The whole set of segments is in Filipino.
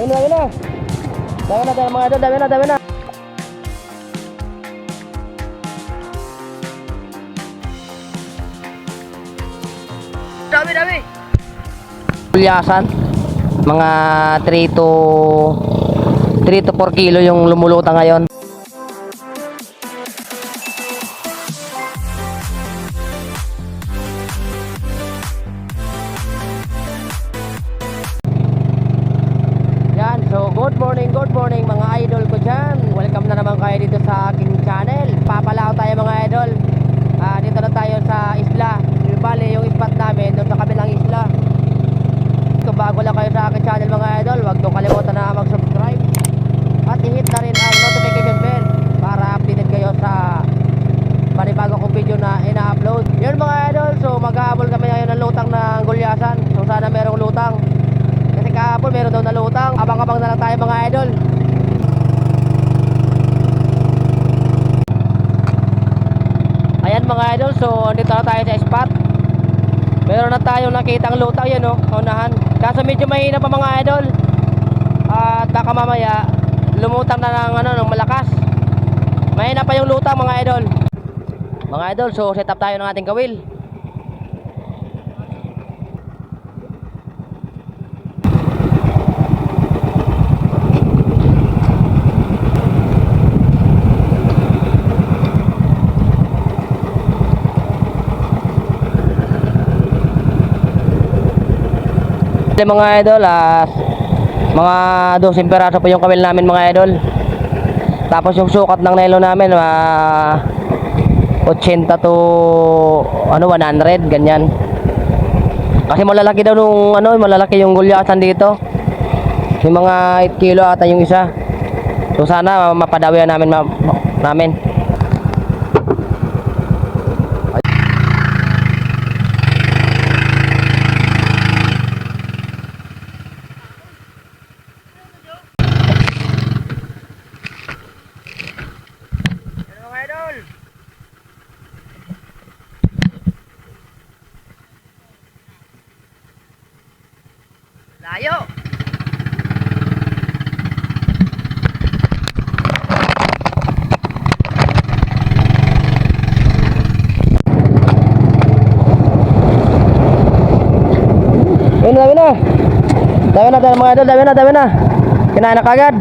Ayun na, ayun na. Dami na, mga idol, dami na, dami na. Dami, dami. Pulyasan. Mga 3 to 4 kilo yung lumulutang ngayon. So good morning mga idol ko dyan. Welcome na naman kayo dito sa aking channel. Papalao tayo mga idol. Dito na tayo sa isla. Bale yung spot namin doon sa kabilang isla. Kung bago lang kayo sa aking channel mga idol, huwag nyo kalimutan na mag-subscribe at i-hit na rin ang notification bell para updated kayo sa panibago kong video na ina-upload. Yun mga idol, so mag-aabol kami ngayon ng lutang ng gulyasan. So sana merong lutang. Kasi kahapon meron daw na lutang. Abang-abang na lang tayo mga idol. Ayan mga idol, so dito na tayo sa spot. Meron na tayong nakitang lutang yan o, kaunahan. Kaso medyo mahina pa mga idol. At baka mamaya lumutang na ng malakas. Mahina pa yung lutang mga idol. Mga idol, so set up tayo ng ating kawil. Mga idol, mga 12 peraso po yung kawil namin mga idol. Tapos yung sukat ng nylon namin 80 to 100 ganyan. Kasi malalaki daw nung malalaki yung gulyasan dito. Yung mga 8 kilo ata yung isa. So sana mapadawian namin namin. Layo. Ayun, dami na. Dami na mga idol, dami na. Kinain na kagad.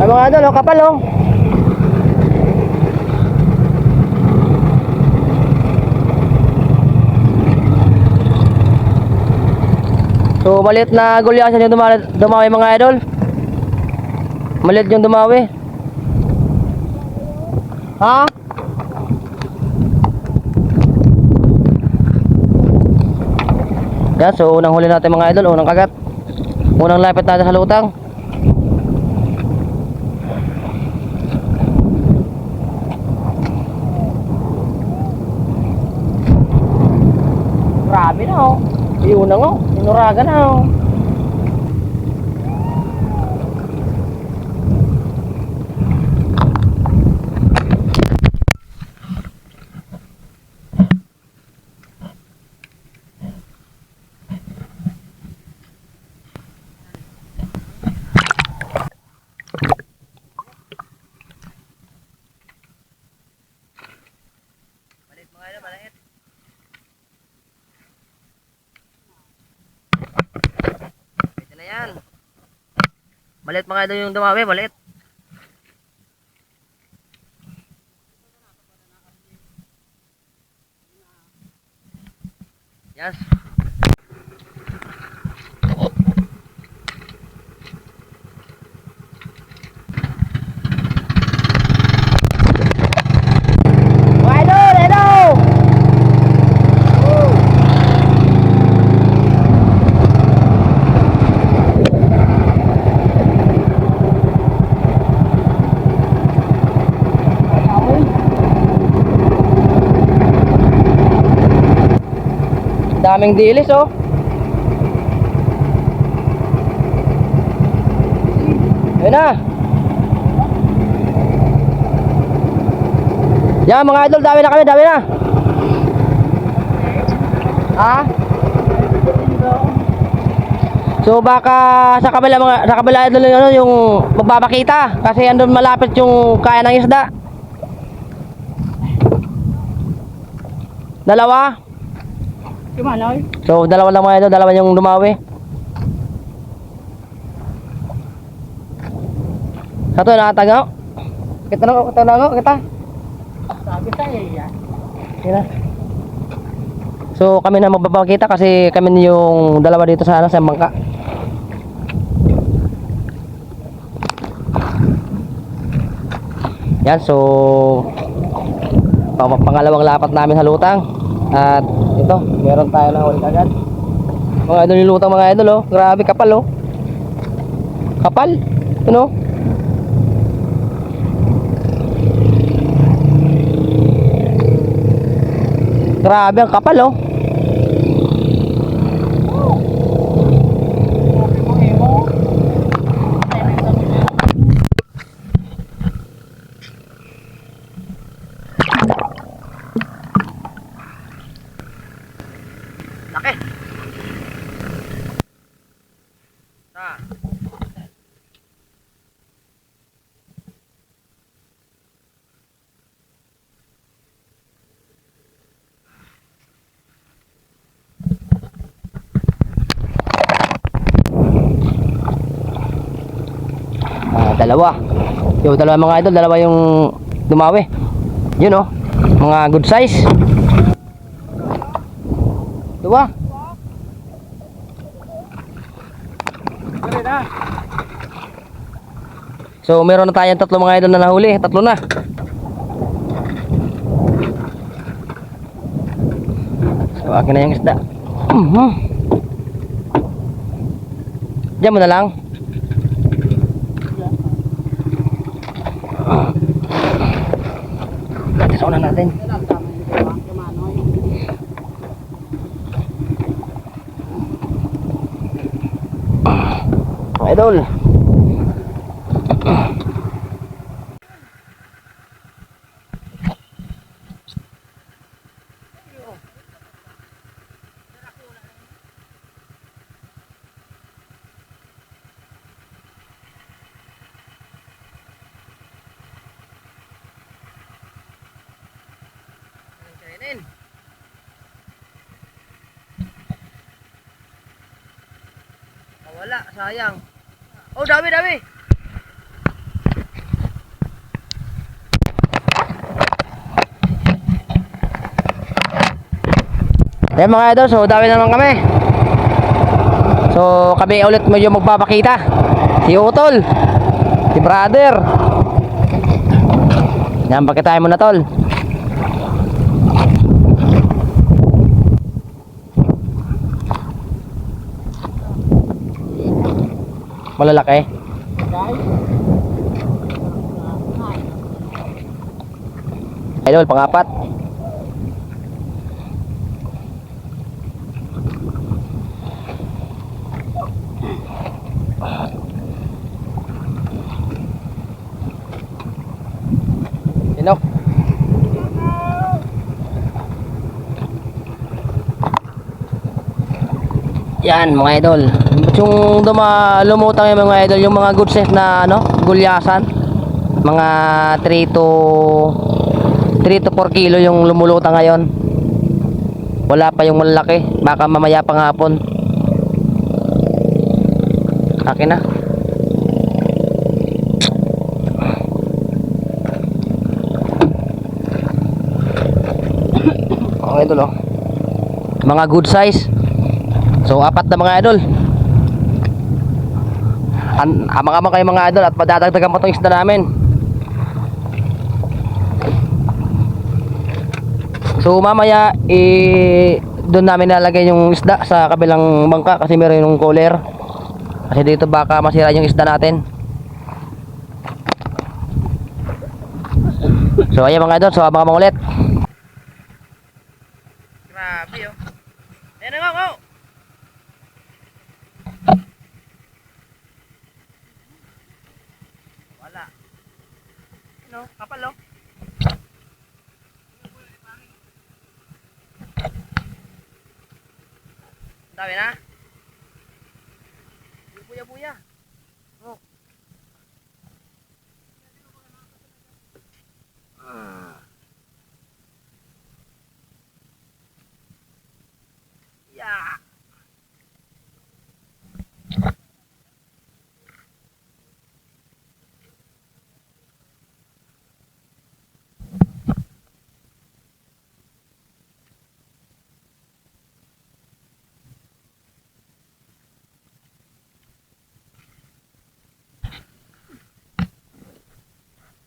Ay mga idol, kapal oh. So maliit na gulyasan yung dumawi mga idol. Maliit yung dumawi. Ha? Yan, so unang huli natin mga idol, unang kagat. Unang lapit natin sa lutang. Grabe na oh. Iyon na nga, inuraga na oh. Balit mga ito, balit. Yan. Malit mga idol yung dumawi, malit. Yes. Daming dilis oh. Ayun na. Yan mga idol, dami na kami, dami na. Ha? So baka sa kabila idol yung, ano, yung magpapakita kasi andun malapit yung kaya ng isda. Dalawa. So dalawa lang mga idol, dalawa yung dumawi. Satu nakatagaw. Kita kita. Sabi tayo yan. Sina? So kami na magbabakita kasi kami yung dalawa dito sa sa bangka. Yan, so pangalawang lapat namin sa lutang. At ito, meron tayo na huli agad. Mga idol yung lutang mga idol, oh. Grabe kapal, oh. Kapal. Ano? Grabe ang kapal, oh. Laki. Dalawa. Yung dalawa mga idol, dalawa yung dumawi. Yun, oh. Mga good size. Dua. So meron na tayong tatlo mga idol na nahuli. Tatlo na. So akin na yung isda. Diyan mo na lang. Sa una natin. Idol. Wala, sayang. Oh, dami. Ayan mga idol, so dami na naman kami. So kami ulit medyo magpapakita. Si Utol, si brother. Yan, pakitain mo na tol. Malalaki. Idol, pangapat. Sinok. Yan mga idol. Yung lumutang yung mga idol, yung mga good size na ano, gulyasan. Mga 3 to 4 kilo yung lumulutang ngayon. Wala pa yung malaki, baka mamaya pang hapon. Akin na. Mga idol, oh. Mga good size. So apat na mga idol. Amang-amang kayo mga idol at padadagdagan pa itong isda namin. So mamaya doon namin nalagay yung isda sa kabilang bangka kasi meron yung cooler. Kasi dito baka masira yung isda natin. So ayan mga idol, so abang-abang ulit. Grabe, oh. Ayan na nga, wala. No, kapal, oh. Dami na. Buya-buya. Oh. Yeah.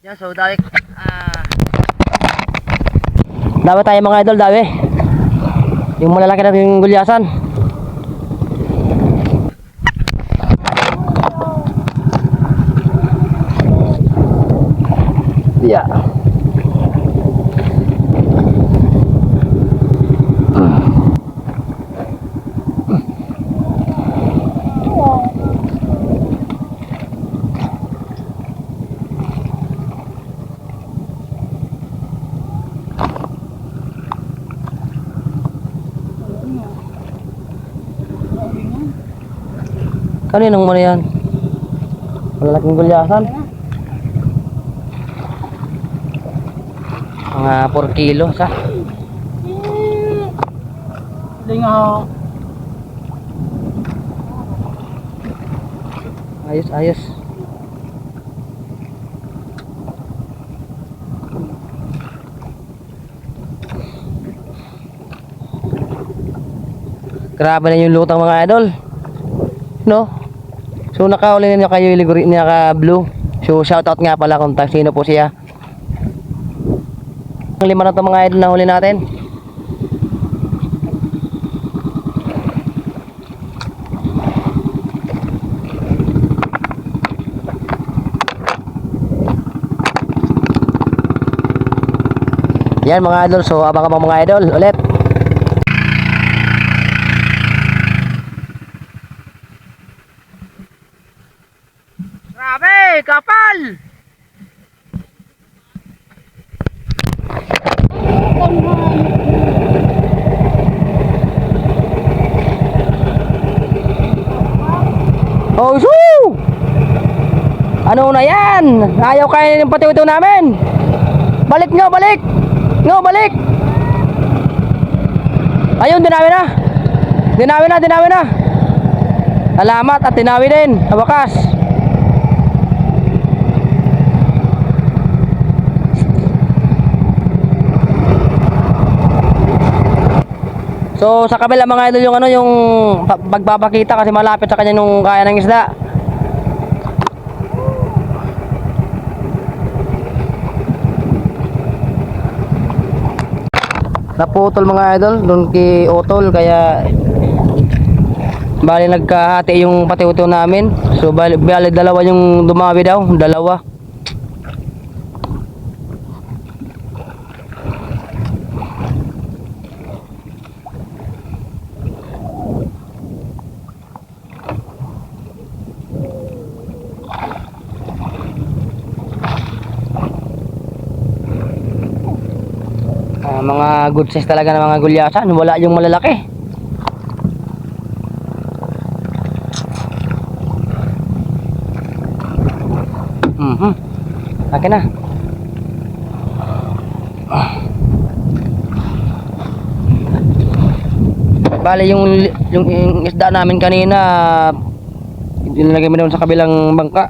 Yan, so dali. Dapat tayo mga idol, dawi. Yung malalaki natin gulyasan. Yeah. Kaninong mo na yan? Malalaking gulyasan. Mga 4 kilo sa. Hindi nga. Ayos, ayos. Grabe na yung lutang mga idol. No? So nakauli na niya kayo iliguri niya ka blue. So shoutout nga pala kung sino po siya. Ang 5 na to mga idol na huli natin. Yan mga idol, so abang-abang mga idol ulit. Grabe, kapal! Oh, shoo! Ano na yan? Ayaw kainin yung patiw-tiw namin. Balik nyo, balik! Nyo, balik! Ayun, dinawi na. Dinawi na, dinawi na. Salamat at dinawi din. Sa wakas. So sa kabila mga idol yung ano yung pagpapakita kasi malapit sa kanya nung kaya ng isda. Naputol mga idol doon kay Otol kaya bali nagkahati yung patiw-tiw namin. So bali dalawa yung dumawi daw, dalawa. Mga good size talaga ng mga gulyasan, wala yung malalaki. Akin na. Bale yung isda namin kanina dinalagay mo doon sa kabilang bangka.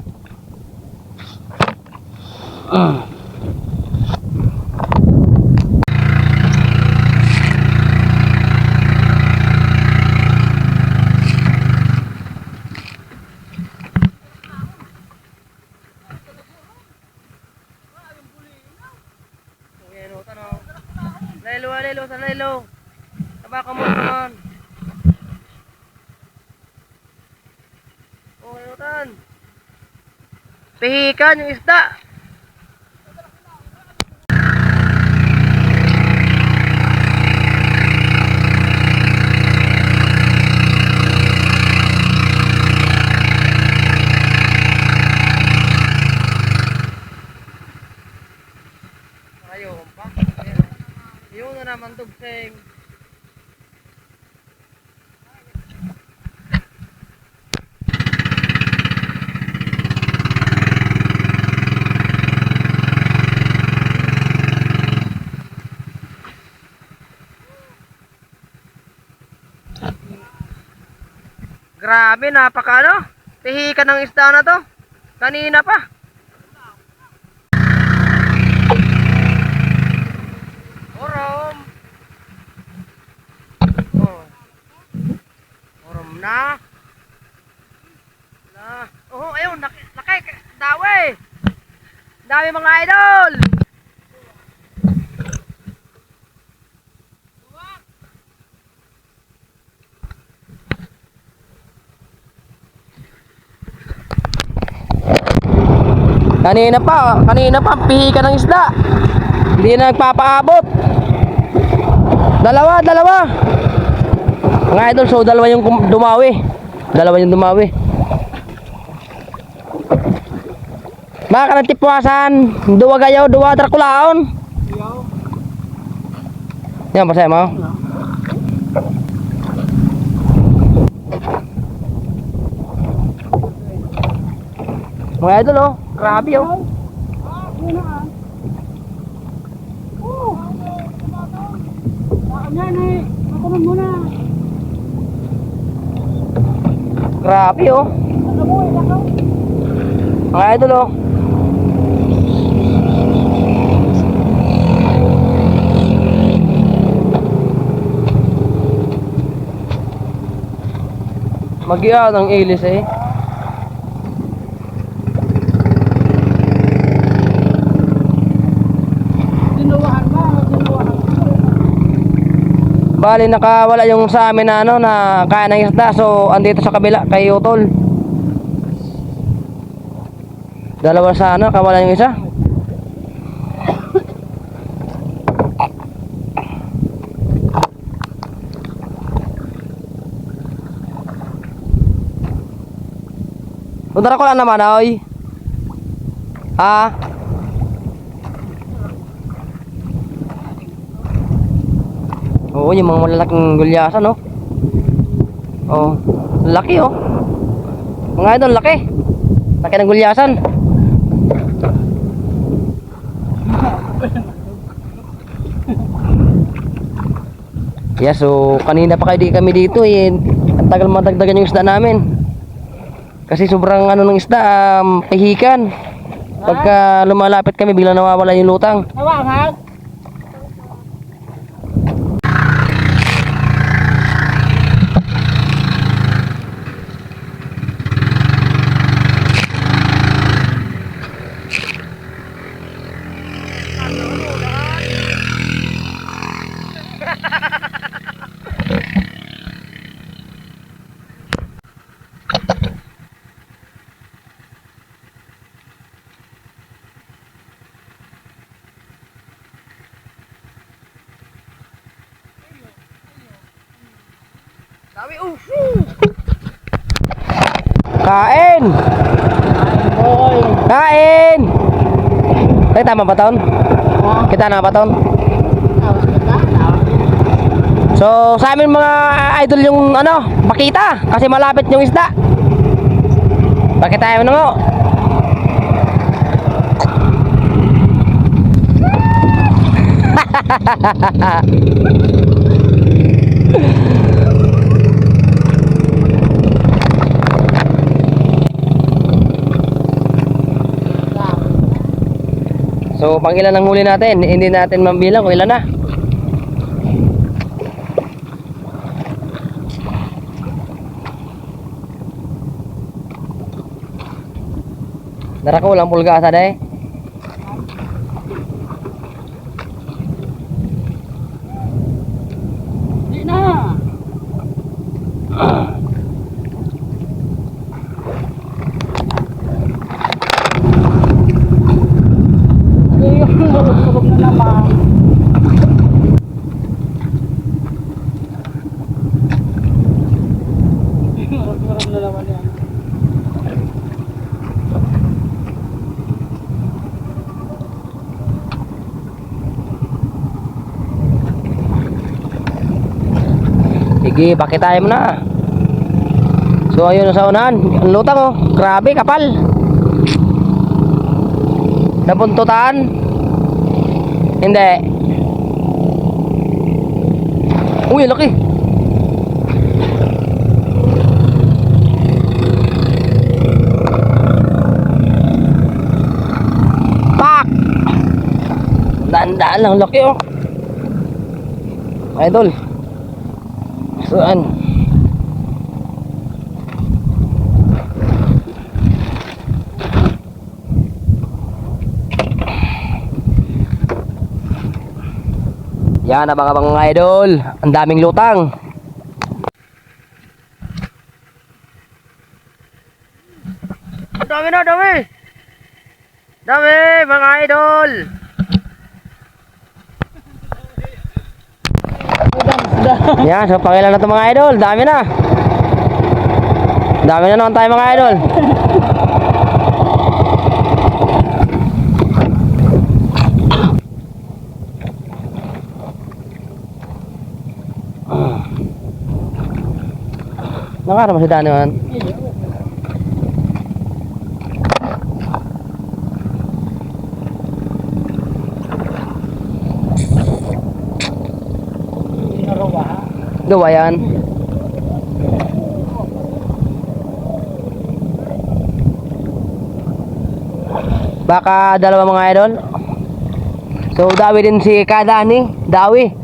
Lelo, sa lelo. Tabaka mo naman. Oh, enutan. Pihikan yung isda. Ayun pa. Yun na naman tugseng. Grabe, napaka ano. Pihikan ng isda na to. Kanina pa. Orom. Oh. Orom na. Oh, ayun, laki, dawe. Dami mga idol. Kanina pa pihikan ng isda. Hindi na nagpapaabot. Dalawa. Mga idol, so dalawa yung dumawi. Baka nagtipwasan, duwa gayaw, duwa Draculaon. Yan, pasaya mo. Mga idol, oh, grabe, oh. Grabe, oh. Mga idol, oh. Mag-iya ng ilis eh. Bali nakawala yung sa amin na ano na kaya ng isda, so andito sa kabila kay Utol. Dalawa sa ano, kawala yung isa. Udara ko lang naman, oy. Oo, yung mga malalaking gulyasan, no? Oh, laki, oh. Mga idol, laki. Laki ng gulyasan. Yeah, so kanina pa kami dito, eh. Ang tagal madagdagan yung isda namin. Kasi sobrang ano ng isda, pihikan. Pagka lumalapit kami, biglang nawawala yung lutang. Nawangan? Dami, Kain! Kain! Ay, tama ba taon? Kita na ba taon? So, sa amin mga idol yung ano, pakita. Kasi malapit yung isda. Pakita mo na mo. So, pang ilan ang huli natin? Hindi natin mambilang kung ilan na. Darako lang pulga sa day. Di na. Tulog na naman. Tulog na naman yan. Sige, pakitain mo na. So ayun na sa unahan. Ang lutang, oh. Grabe, kapal. Nabuntutan? Hindi. Uy, laki. Alang laki oh. Idol. Saan? Yan abang-abang mga idol. Ang daming lutang. Dami na, dami. Dami mga idol. Yan, so pangilan na ito mga idol. Dami na. Dami na naman tayo mga idol. Nakara masih daan naman. Gawa yan. Baka dalawa mga idol. So dawi din si Kadani. Dawi.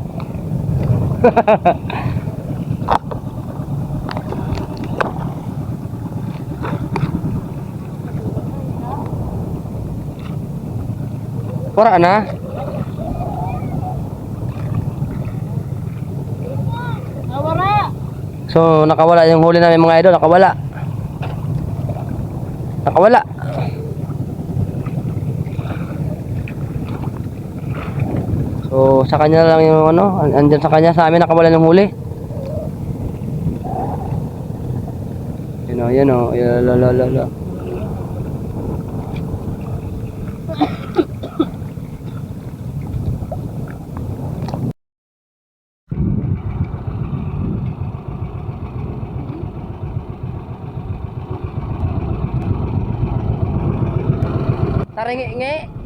Wala na. Nawala. So nakawala yung huli namin mga idol. Nakawala. Nakawala. So sa kanya lang yung ano, andyan sa kanya, sa amin nakawala ng huli. Yun o, la. Taringi-ngi.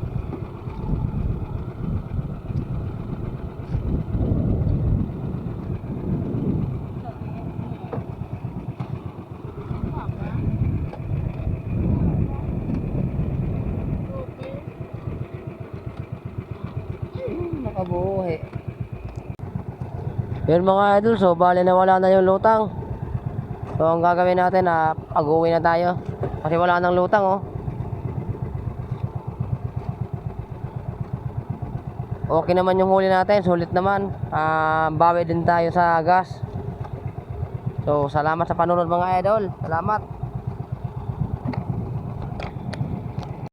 Nakabuhi. Yun mga idol, so bali na wala na yung lutang. So ang gagawin natin na pag-uwi na tayo. Kasi wala nang lutang oh. Okay naman yung huli natin, sulit naman. Bawi din tayo sa gas. So salamat sa panonood mga idol. Salamat.